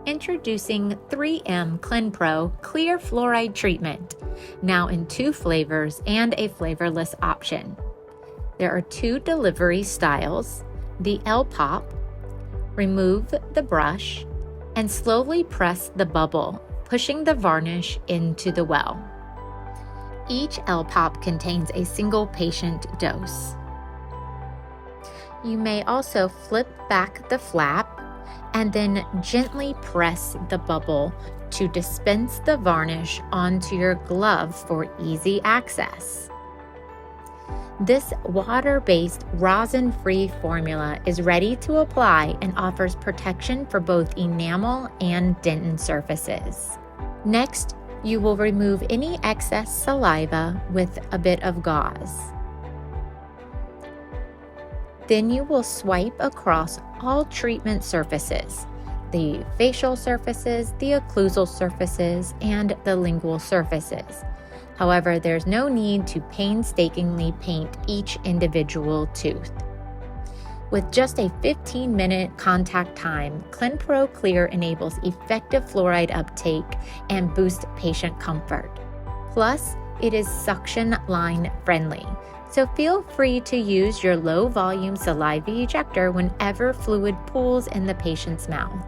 Introducing 3M Clinpro Clear Fluoride Treatment, now in 2 flavors and a flavorless option. There are 2 delivery styles, the L-Pop. Remove the brush and slowly press the bubble, pushing the varnish into the well. Each L-Pop contains a single patient dose. You may also flip back the flap and then gently press the bubble to dispense the varnish onto your glove for easy access. This water-based, rosin-free formula is ready to apply and offers protection for both enamel and dentin surfaces. Next, you will remove any excess saliva with a bit of gauze. Then you will swipe across all treatment surfaces, the facial surfaces, the occlusal surfaces, and the lingual surfaces. However, there's no need to painstakingly paint each individual tooth. With just a 15-minute contact time, Clinpro Clear enables effective fluoride uptake and boosts patient comfort. Plus, it is suction line friendly, so feel free to use your low-volume saliva ejector whenever fluid pools in the patient's mouth.